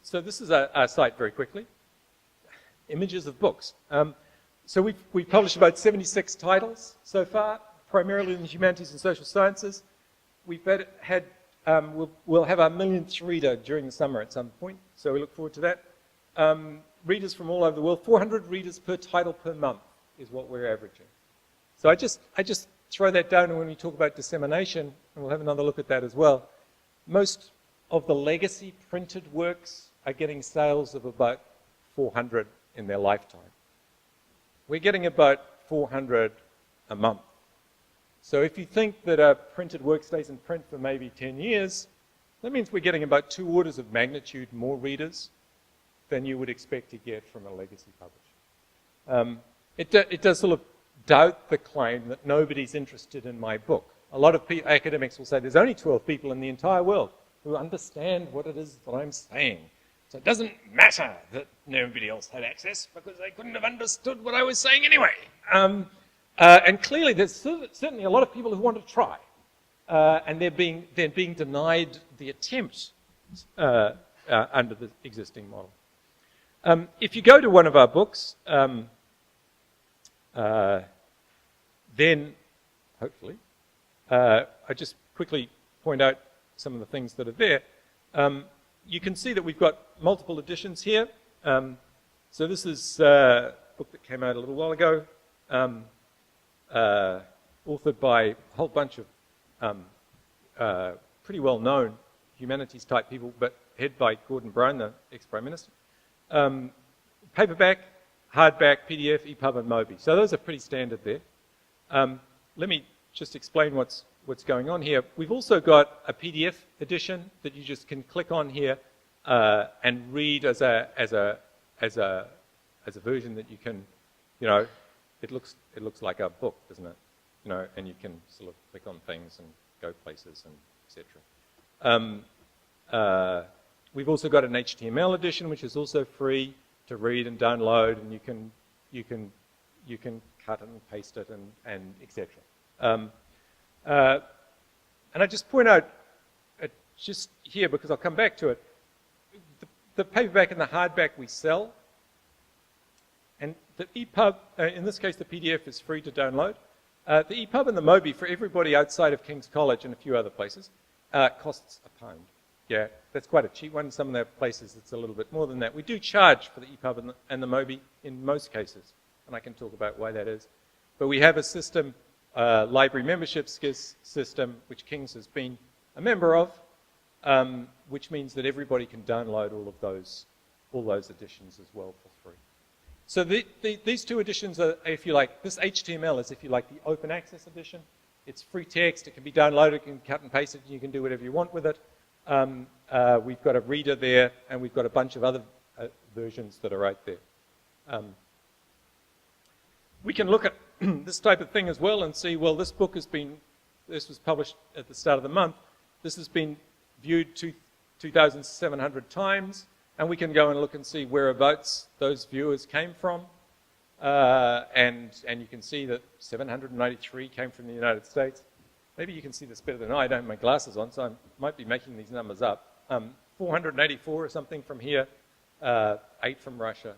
So this is our site very quickly. Images of books. So we've published about 76 titles so far, primarily in the humanities and social sciences. We'll have our millionth reader during the summer at some point, so we look forward to that. Readers from all over the world, 400 readers per title per month is what we're averaging. So I just throw that down when we talk about dissemination, and we'll have another look at that as well. Most of the legacy printed works are getting sales of about 400 in their lifetime. We're getting about 400 a month. So if you think that a printed work stays in print for maybe 10 years, that means we're getting about 2 orders of magnitude more readers than you would expect to get from a legacy publisher. It does sort of doubt the claim that nobody's interested in my book. A lot of academics will say there's only 12 people in the entire world who understand what it is that I'm saying. So it doesn't matter that nobody else had access because they couldn't have understood what I was saying anyway. And clearly there's certainly a lot of people who want to try. And they're being denied the attempt under the existing model. If you go to one of our books, then, hopefully, I just quickly point out some of the things that are there. You can see that we've got multiple editions here. So this is a book that came out a little while ago, authored by a whole bunch of pretty well-known humanities-type people, but headed by Gordon Brown, the ex-Prime Minister. Paperback, hardback, PDF, EPUB, and Mobi. So those are pretty standard there. Let me just explain what's going on here. We've also got a PDF edition that you just can click on here and read as a version that you can, it looks like a book, doesn't it? And you can sort of click on things and go places and etc. We've also got an HTML edition, which is also free to read and download, and you can cut and paste it and etc. And I just point out, just here, because I'll come back to it, the paperback and the hardback we sell, and the EPUB, in this case the PDF is free to download. The EPUB and the Mobi for everybody outside of King's College and a few other places costs £1. Yeah, that's quite a cheap one. Some of the places it's a little bit more than that. We do charge for the EPUB and the Mobi in most cases, and I can talk about why that is. But we have a system, library membership system, which King's has been a member of, which means that everybody can download all those editions as well for free. So these two editions are, if you like, this HTML is, if you like, the open access edition. It's free text. It can be downloaded. You can cut and paste it. And you can do whatever you want with it. We've got a reader there, and we've got a bunch of other versions that are right there. We can look at this type of thing as well and see, well, this book this was published at the start of the month. This has been viewed 2,700 times, and we can go and look and see whereabouts those viewers came from. And you can see that 793 came from the United States. Maybe you can see this better than I don't have my glasses on, so I might be making these numbers up. 484 or something from here, 8 from Russia,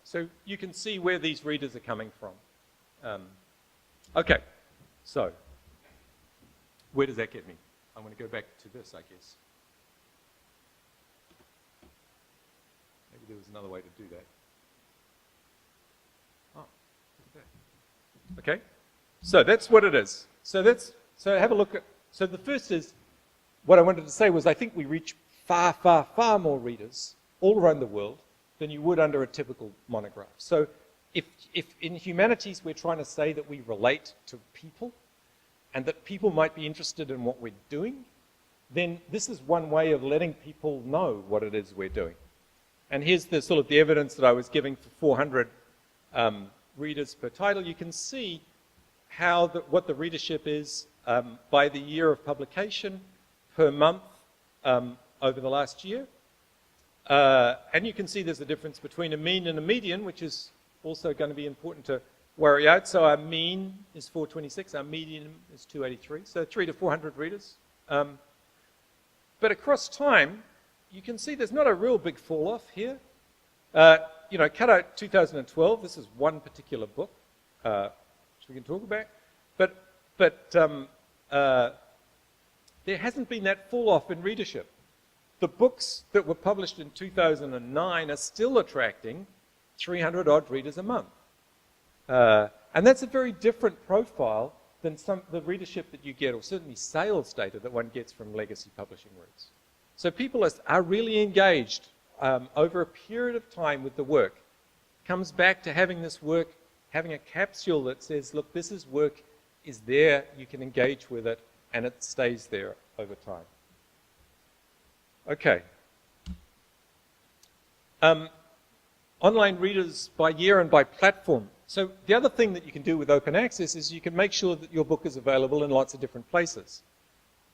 So you can see where these readers are coming from. Okay, so where does that get me? I'm going to go back to this, I guess. Maybe there was another way to do that. Oh, look at that. Okay, so that's what it is. So have a look at, so the first is, what I wanted to say was I think we reach far, far, far more readers all around the world than you would under a typical monograph. So if in humanities we're trying to say that we relate to people and that people might be interested in what we're doing, then this is one way of letting people know what it is we're doing. And here's the sort of the evidence that I was giving for 400 readers per title. You can see how what the readership is by the year of publication per month over the last year. And you can see there's a difference between a mean and a median, which is also going to be important to worry out. So our mean is 426, our median is 283, so 300 to 400 readers. But across time, you can see there's not a real big fall off here. Cut out 2012. This is one particular book, which we can talk about. But there hasn't been that fall off in readership. The books that were published in 2009 are still attracting 300 odd readers a month. And that's a very different profile than the readership that you get, or certainly sales data that one gets from legacy publishing routes. So people are really engaged over a period of time with the work. Comes back to having this work, having a capsule that says, look, this is work is there, you can engage with it, and it stays there over time. Okay. Online readers by year and by platform. So the other thing that you can do with open access is you can make sure that your book is available in lots of different places.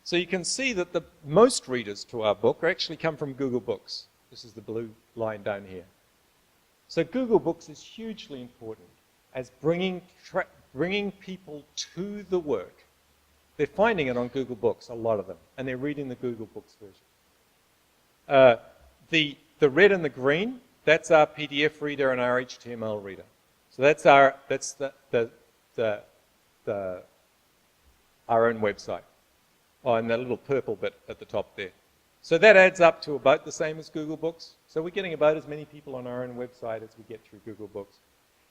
So you can see that the most readers to our book actually come from Google Books. This is the blue line down here. So Google Books is hugely important as bringing people to the work. They're finding it on Google Books, a lot of them, and they're reading the Google Books version. The red and the green, that's our PDF reader and our HTML reader. So that's our own website. Oh, and that little purple bit at the top there. So that adds up to about the same as Google Books. So we're getting about as many people on our own website as we get through Google Books.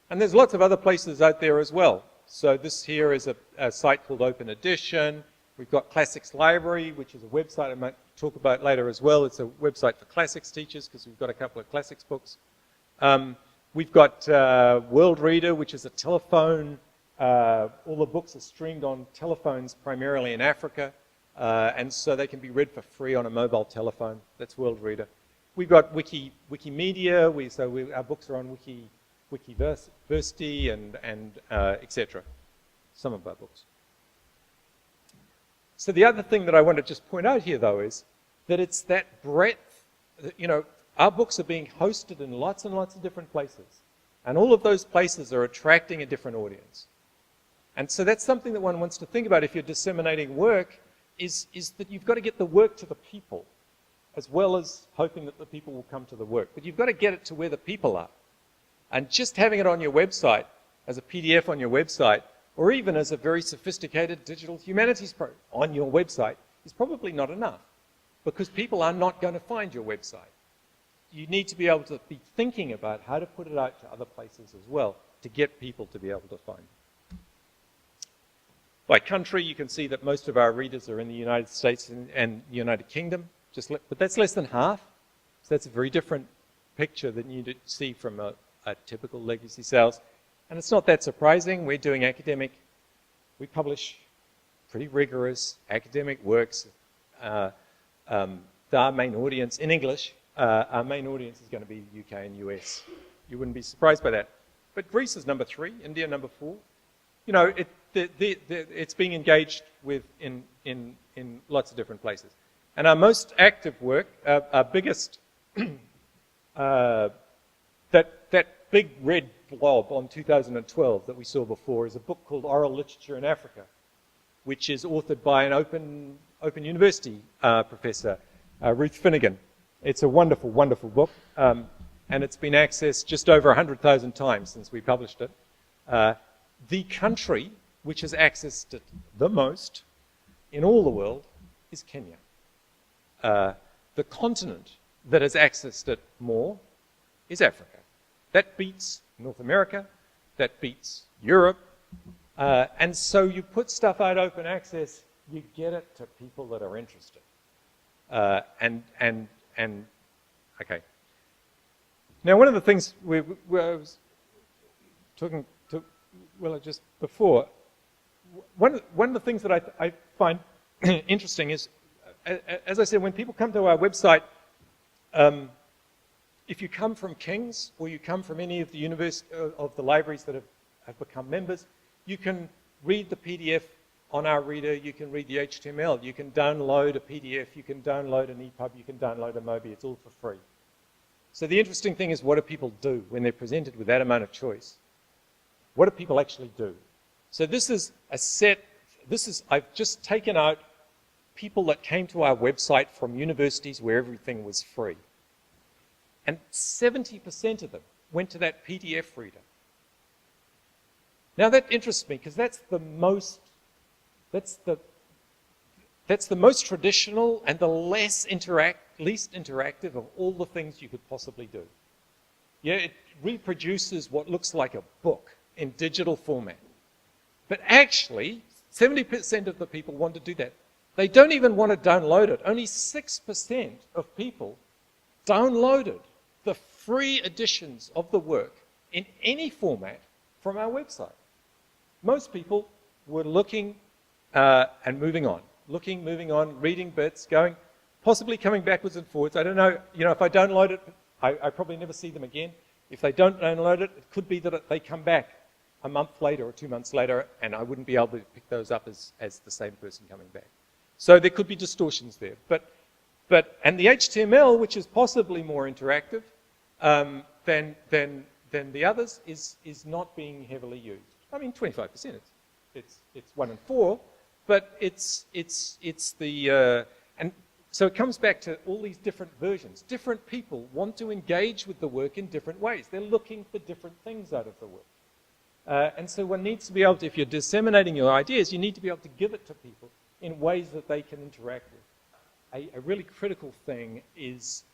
And there's lots of other places out there as well. So this here is a site called Open Edition. We've got Classics Library, which is a website I might talk about later as well. It's a website for classics teachers because we've got a couple of classics books. We've got World Reader, which is a telephone. All the books are streamed on telephones primarily in Africa. And so they can be read for free on a mobile telephone. That's World Reader. We've got Wikimedia. Our books are on Wikiversity and etc. Some of our books. So the other thing that I want to just point out here, though, is that it's that breadth. Our books are being hosted in lots and lots of different places. And all of those places are attracting a different audience. And so that's something that one wants to think about if you're disseminating work, is that you've got to get the work to the people, as well as hoping that the people will come to the work. But you've got to get it to where the people are. And just having it on your website, as a PDF on your website, or even as a very sophisticated digital humanities program on your website, is probably not enough, because people are not going to find your website. You need to be able to be thinking about how to put it out to other places as well, to get people to be able to find it. By country, you can see that most of our readers are in the United States and the United Kingdom, but that's less than half. So that's a very different picture than you'd see from a typical legacy sales. And it's not that surprising. We're doing we publish pretty rigorous academic works. Our main audience, in English, our main audience is going to be the UK and US. You wouldn't be surprised by that. But Greece is number 3, India number 4. It's being engaged with in lots of different places. And our most active work, our biggest, that big red blob on 2012 that we saw before is a book called Oral Literature in Africa, which is authored by an Open University professor, Ruth Finnegan. It's a wonderful, wonderful book, and it's been accessed just over 100,000 times since we published it. The country which has accessed it the most in all the world is Kenya. The continent that has accessed it more is Africa. That beats North America, that beats Europe, and so you put stuff out open access, you get it to people that are interested. Okay. Now, one of the things I was talking to Willa just before, one of the things that I find interesting is, as I said, when people come to our website, if you come from King's or you come from any of the libraries that have become members, you can read the PDF on our reader, you can read the HTML, you can download a PDF, you can download an EPUB, you can download a Mobi, it's all for free. So the interesting thing is, what do people do when they're presented with that amount of choice? What do people actually do? So this is a set, I've just taken out people that came to our website from universities where everything was free. And 70% of them went to that PDF reader. Now that interests me because that's the most traditional and the least interactive of all the things you could possibly do. Yeah, it reproduces what looks like a book in digital format. But actually, 70% of the people want to do that. They don't even want to download it. Only 6% of people downloaded the free editions of the work in any format from our website. Most people were looking and moving on. Looking, moving on, reading bits, going, possibly coming backwards and forwards. I don't know, if I download it, I probably never see them again. If they don't download it, it could be that they come back a month later or 2 months later, and I wouldn't be able to pick those up as the same person coming back. So there could be distortions there. And the HTML, which is possibly more interactive than the others, is not being heavily used. I mean, 25%. It's 1 in 4, but it's the and so it comes back to all these different versions. Different people want to engage with the work in different ways. They're looking for different things out of the work. And so one needs to be able to, if you're disseminating your ideas, you need to be able to give it to people in ways that they can interact with. A really critical thing is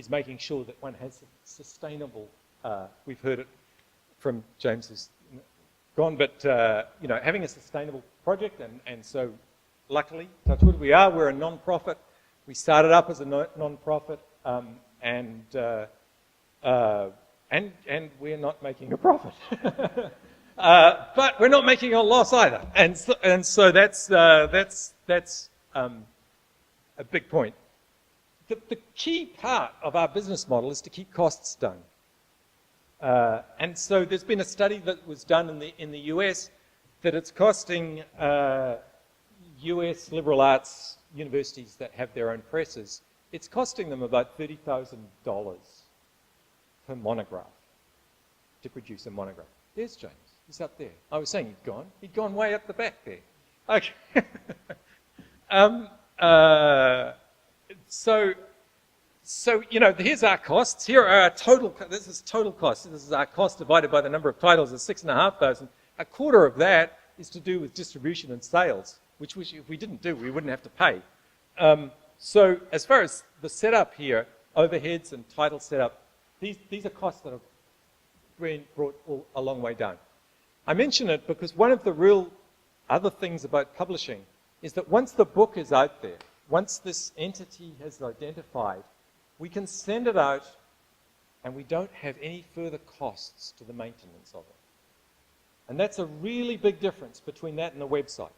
making sure that one has sustainable, we've heard it from James who's gone, but having a sustainable project, and so luckily, touch wood, we're a non-profit. We started up as a non-profit, and we're not making a profit. But we're not making a loss either, and so that's a big point. The key part of our business model is to keep costs down, and so there's been a study that was done in the US that it's costing US liberal arts universities that have their own presses, it's costing them about $30,000 per monograph to produce a monograph. There's James. He's up there. I was saying he'd gone. He'd gone way up the back there. Okay. So here's our costs. Here are our total. This is total cost. This is our cost divided by the number of titles. It's 6,500. A quarter of that is to do with distribution and sales, which if we didn't do, we wouldn't have to pay. So as far as the setup here, overheads and title setup, these are costs that have been brought a long way down. I mention it because one of the real other things about publishing is that once the book is out there, once this entity has identified, we can send it out and we don't have any further costs to the maintenance of it. And that's a really big difference between that and the website.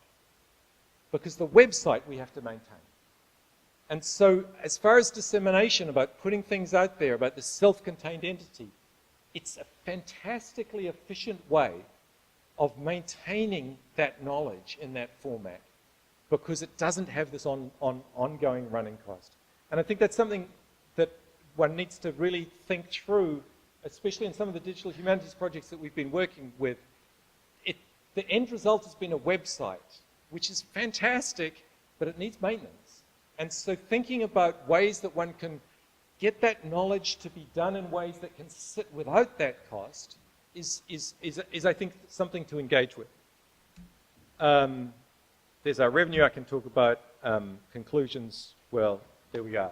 Because the website we have to maintain. And so as far as dissemination, about putting things out there, about the self-contained entity, it's a fantastically efficient way of maintaining that knowledge in that format because it doesn't have this ongoing running cost. And I think that's something that one needs to really think through, especially in some of the digital humanities projects that we've been working with. The end result has been a website, which is fantastic, but it needs maintenance. And so thinking about ways that one can get that knowledge to be done in ways that can sit without that cost is I think, something to engage with. There's our revenue I can talk about. Conclusions, well, there we are.